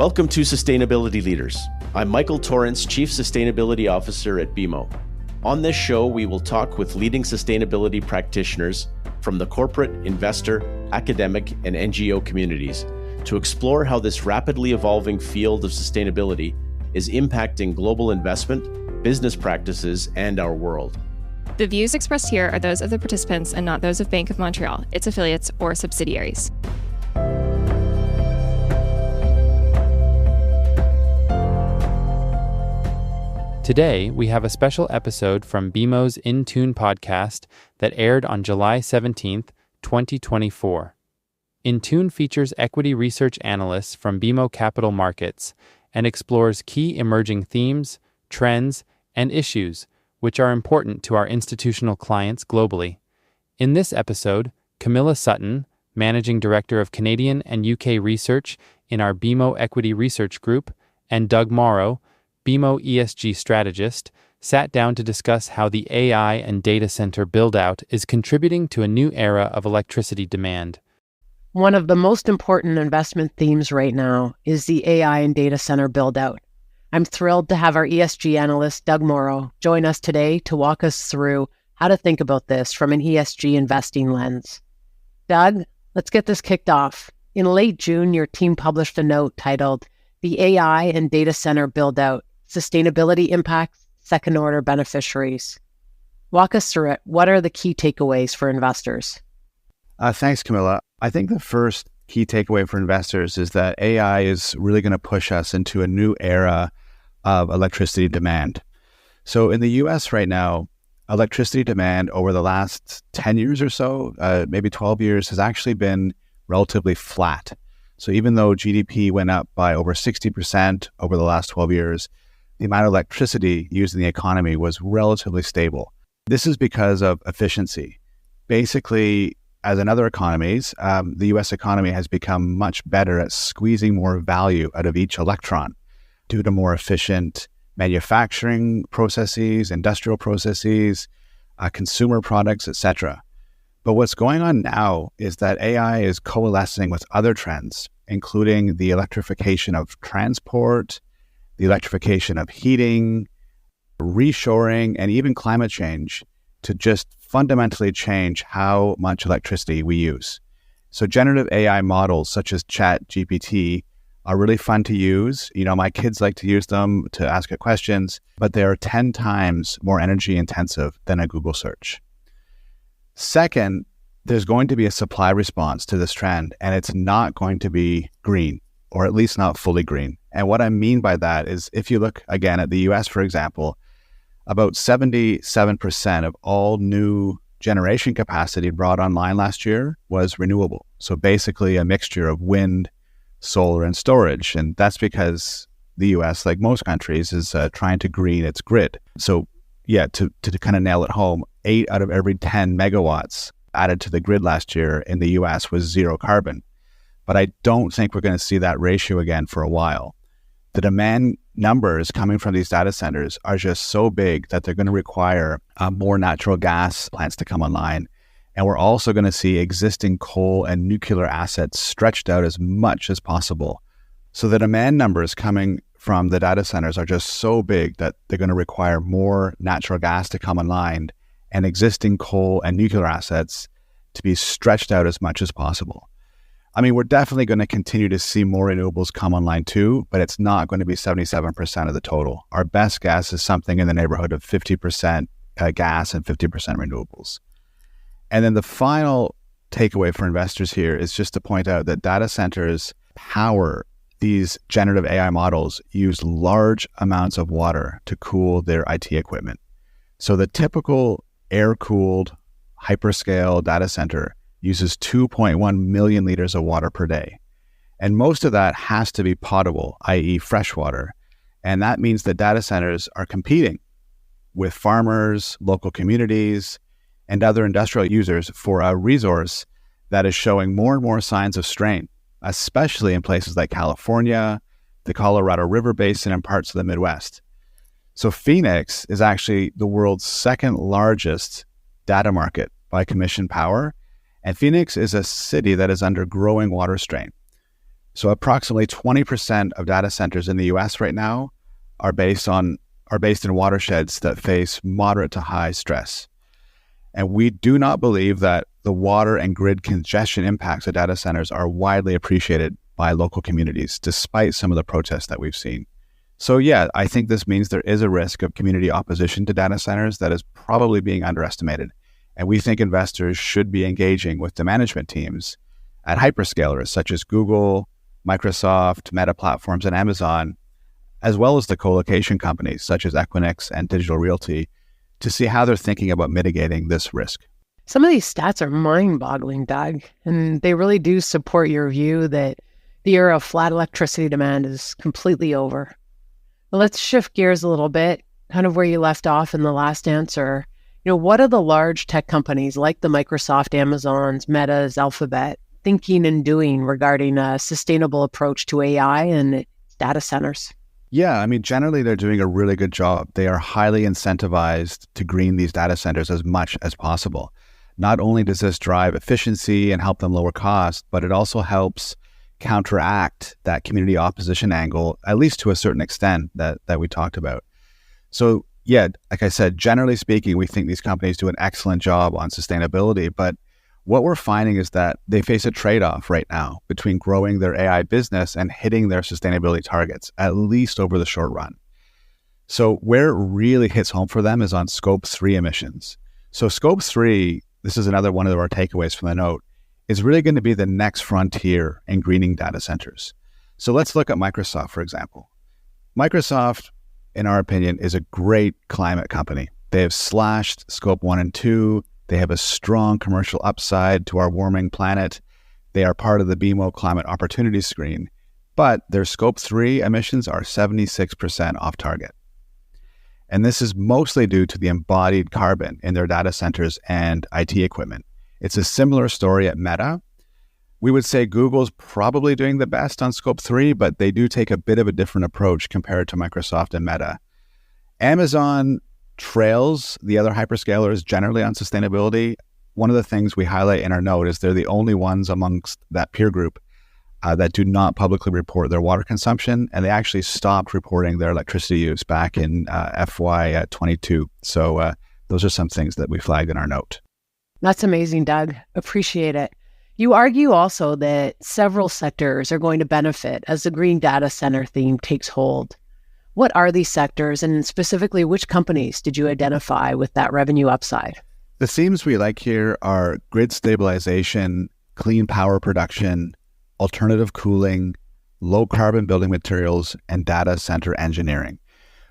Welcome to Sustainability Leaders. I'm Michael Torrance, Chief Sustainability Officer at BMO. On this show, we will talk with leading sustainability practitioners from the corporate, investor, academic, and NGO communities to explore how this rapidly evolving field of sustainability is impacting global investment, business practices, and our world. The views expressed here are those of the participants and not those of Bank of Montreal, its affiliates, or subsidiaries. Today, we have a special episode from BMO's In Tune podcast that aired on July 17th, 2024. In Tune features equity research analysts from BMO Capital Markets and explores key emerging themes, trends, and issues which are important to our institutional clients globally. In this episode, Camilla Sutton, Managing Director of Canadian and UK Research in our BMO Equity Research Group, and Doug Morrow, BMO ESG strategist, sat down to discuss how the AI and data center build-out is contributing to a new era of electricity demand. One of the most important investment themes right now is the AI and data center build-out. I'm thrilled to have our ESG analyst, Doug Morrow, join us today to walk us through how to think about this from an ESG investing lens. Doug, let's get this kicked off. In late June, your team published a note titled, "The AI and Data Center Build-Out, Sustainability Impacts, Second-Order Beneficiaries." Walk us through it. What are the key takeaways for investors? Thanks, Camilla. I think the first key takeaway for investors is that AI is really going to push us into a new era of electricity demand. So in the US right now, electricity demand over the last 10 years or so, maybe 12 years, has actually been relatively flat. So even though GDP went up by over 60% over the last 12 years, the amount of electricity used in the economy was relatively stable. This is because of efficiency. Basically, as in other economies, the US economy has become much better at squeezing more value out of each electron due to more efficient manufacturing processes, industrial processes, consumer products, etc. But what's going on now is that AI is coalescing with other trends, including the electrification of transport, the electrification of heating, reshoring, and even climate change to just fundamentally change how much electricity we use. So generative AI models such as ChatGPT are really fun to use. You know, my kids like to use them to ask it questions, but they're 10 times more energy intensive than a Google search. Second, there's going to be a supply response to this trend, and it's not going to be green, or at least not fully green. And what I mean by that is if you look again at the US, for example, about 77% of all new generation capacity brought online last year was renewable. So basically a mixture of wind, solar, and storage. And that's because the US, like most countries, is trying to green its grid. So yeah, to kind of nail it home, 8 out of every 10 megawatts added to the grid last year in the US was zero carbon. But I don't think we're going to see that ratio again for a while. The demand numbers coming from these data centers are just so big that they're going to require more natural gas plants to come online. And we're also going to see existing coal and nuclear assets stretched out as much as possible. So the demand numbers coming from the data centers are just so big that they're going to require more natural gas to come online and existing coal and nuclear assets to be stretched out as much as possible. I mean, we're definitely going to continue to see more renewables come online too, but it's not going to be 77% of the total. Our best guess is something in the neighborhood of 50% gas and 50% renewables. And then the final takeaway for investors here is just to point out that data centers power these generative AI models use large amounts of water to cool their IT equipment. So the typical air-cooled hyperscale data center uses 2.1 million liters of water per day. And most of that has to be potable, i.e. fresh water. And that means that data centers are competing with farmers, local communities, and other industrial users for a resource that is showing more and more signs of strain, especially in places like California, the Colorado River Basin, and parts of the Midwest. So Phoenix is actually the world's second largest data market by commissioned power. And Phoenix is a city that is under growing water strain. So approximately 20% of data centers in the US right now are based in watersheds that face moderate to high stress. And we do not believe that the water and grid congestion impacts of data centers are widely appreciated by local communities, despite some of the protests that we've seen. So yeah, I think this means there is a risk of community opposition to data centers that is probably being underestimated. And we think investors should be engaging with the management teams at hyperscalers such as Google, Microsoft, Meta Platforms, and Amazon, as well as the co-location companies such as Equinix and Digital Realty, to see how they're thinking about mitigating this risk. Some of these stats are mind-boggling, Doug, and they really do support your view that the era of flat electricity demand is completely over. But let's shift gears a little bit, kind of where you left off in the last answer. What are the large tech companies like the Microsoft, Amazons, Metas, Alphabet thinking and doing regarding a sustainable approach to AI and data centers? Yeah, generally they're doing a really good job. They are highly incentivized to green these data centers as much as possible. Not only does this drive efficiency and help them lower cost, but it also helps counteract that community opposition angle, at least to a certain extent that we talked about. So yeah, like I said, generally speaking, we think these companies do an excellent job on sustainability, but what we're finding is that they face a trade-off right now between growing their AI business and hitting their sustainability targets, at least over the short run. So where it really hits home for them is on Scope 3 emissions. So Scope 3, this is another one of our takeaways from the note, is really going to be the next frontier in greening data centers. So let's look at Microsoft, for example. Microsoft, in our opinion, is a great climate company. They have slashed Scope 1 and 2. They have a strong commercial upside to our warming planet. They are part of the BMO Climate Opportunity Screen, but their Scope 3 emissions are 76% off target. And this is mostly due to the embodied carbon in their data centers and IT equipment. It's a similar story at Meta. We would say Google's probably doing the best on Scope 3, but they do take a bit of a different approach compared to Microsoft and Meta. Amazon trails the other hyperscalers generally on sustainability. One of the things we highlight in our note is they're the only ones amongst that peer group that do not publicly report their water consumption, and they actually stopped reporting their electricity use back in FY22. So those are some things that we flagged in our note. That's amazing, Doug. Appreciate it. You argue also that several sectors are going to benefit as the green data center theme takes hold. What are these sectors, and specifically which companies did you identify with that revenue upside? The themes we like here are grid stabilization, clean power production, alternative cooling, low carbon building materials, and data center engineering.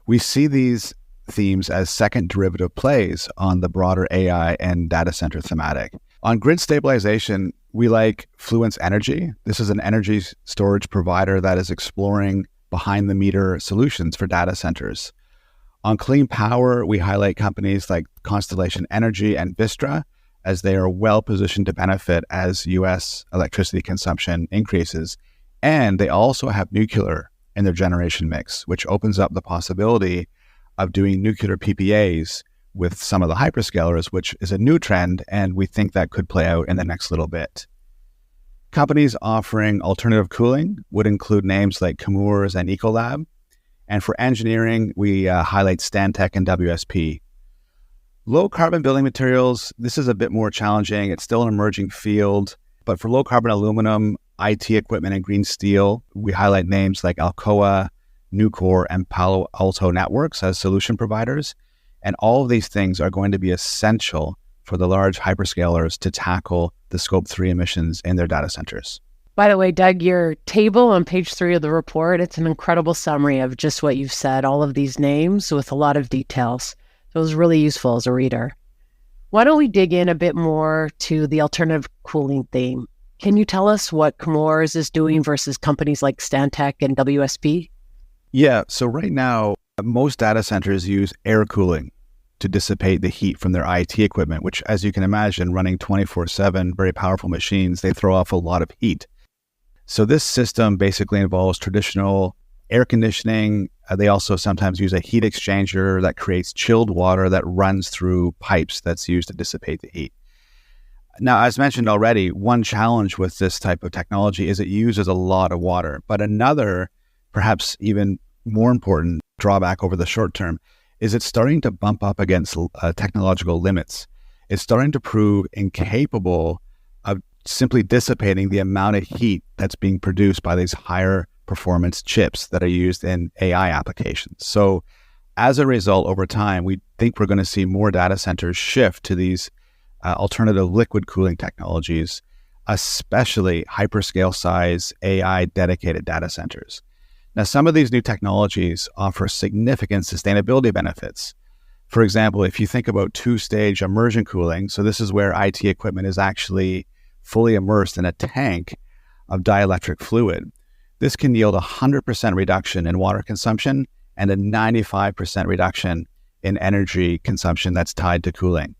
We see these themes as second derivative plays on the broader AI and data center thematic. On grid stabilization, we like Fluence Energy. This is an energy storage provider that is exploring behind-the-meter solutions for data centers. On clean power, we highlight companies like Constellation Energy and Vistra, as they are well-positioned to benefit as U.S. electricity consumption increases. And they also have nuclear in their generation mix, which opens up the possibility of doing nuclear PPAs with some of the hyperscalers, which is a new trend, and we think that could play out in the next little bit. Companies offering alternative cooling would include names like Chemours and Ecolab. And for engineering, we highlight Stantec and WSP. Low carbon building materials, this is a bit more challenging. It's still an emerging field. But for low carbon aluminum, IT equipment, and green steel, we highlight names like Alcoa, Nucor, and Palo Alto Networks as solution providers. And all of these things are going to be essential for the large hyperscalers to tackle the Scope 3 emissions in their data centers. By the way, Doug, your table on page 3 of the report, it's an incredible summary of just what you've said, all of these names with a lot of details. So it was really useful as a reader. Why don't we dig in a bit more to the alternative cooling theme? Can you tell us what Chemours is doing versus companies like Stantec and WSP? Yeah, so right now, most data centers use air cooling to dissipate the heat from their IT equipment, which, as you can imagine, running 24/7, very powerful machines, they throw off a lot of heat. So this system basically involves traditional air conditioning. They also sometimes use a heat exchanger that creates chilled water that runs through pipes that's used to dissipate the heat. Now, as mentioned already, one challenge with this type of technology is it uses a lot of water. But another, perhaps even more important drawback over the short term is it's starting to bump up against technological limits. It's starting to prove incapable of simply dissipating the amount of heat that's being produced by these higher performance chips that are used in AI applications. So as a result, over time, we think we're going to see more data centers shift to these alternative liquid cooling technologies, especially hyperscale size AI dedicated data centers. Now, some of these new technologies offer significant sustainability benefits. For example, if you think about two-stage immersion cooling, so this is where IT equipment is actually fully immersed in a tank of dielectric fluid. This can yield a 100% reduction in water consumption and a 95% reduction in energy consumption that's tied to cooling.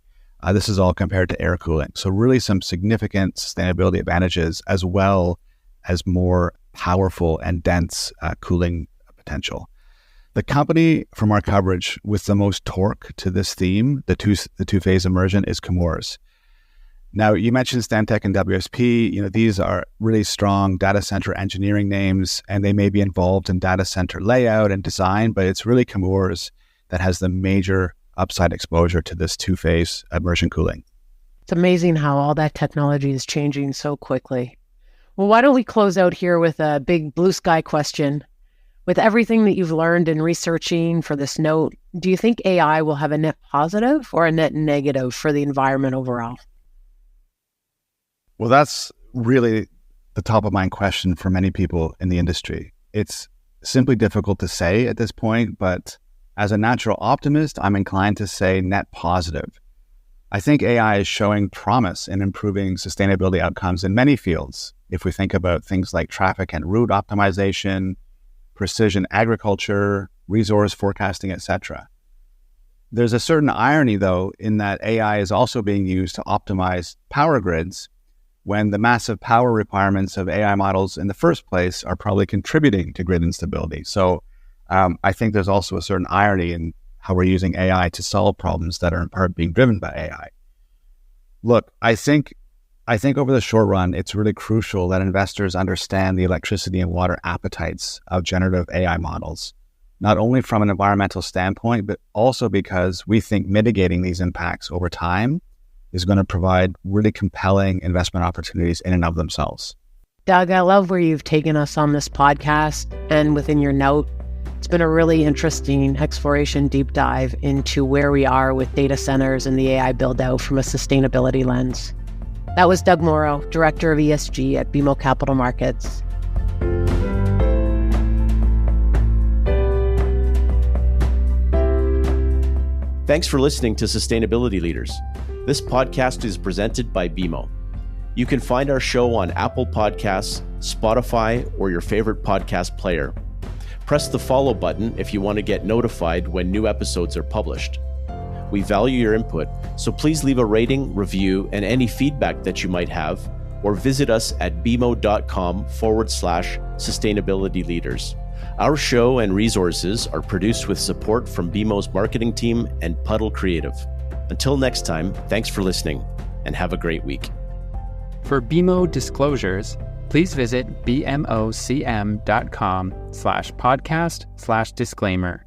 This is all compared to air cooling. So really some significant sustainability advantages as well as more powerful and dense cooling potential. The company from our coverage with the most torque to this theme, the two-phase immersion, is Chemours. Now, you mentioned Stantec and WSP. These are really strong data center engineering names, and they may be involved in data center layout and design, but it's really Chemours that has the major upside exposure to this two-phase immersion cooling. It's amazing how all that technology is changing so quickly. Well, why don't we close out here with a big blue sky question? With everything that you've learned in researching for this note, do you think AI will have a net positive or a net negative for the environment overall? Well, that's really the top of mind question for many people in the industry. It's simply difficult to say at this point, but as a natural optimist, I'm inclined to say net positive. I think AI is showing promise in improving sustainability outcomes in many fields. If we think about things like traffic and route optimization, precision agriculture, resource forecasting, etc. There's a certain irony, though, in that AI is also being used to optimize power grids when the massive power requirements of AI models in the first place are probably contributing to grid instability. So I think there's also a certain irony in how we're using AI to solve problems that are in part being driven by AI. Look, I think over the short run, it's really crucial that investors understand the electricity and water appetites of generative AI models, not only from an environmental standpoint, but also because we think mitigating these impacts over time is going to provide really compelling investment opportunities in and of themselves. Doug, I love where you've taken us on this podcast and within your note. It's been a really interesting exploration deep dive into where we are with data centers and the AI build-out from a sustainability lens. That was Doug Morrow, Director of ESG at BMO Capital Markets. Thanks for listening to Sustainability Leaders. This podcast is presented by BMO. You can find our show on Apple Podcasts, Spotify, or your favorite podcast player. Press the follow button if you want to get notified when new episodes are published. We value your input, so please leave a rating, review, and any feedback that you might have, or visit us at bmo.com/sustainability leaders. Our show and resources are produced with support from BMO's marketing team and Puddle Creative. Until next time, thanks for listening, and have a great week. For BMO disclosures, please visit bmocm.com/podcast/disclaimer.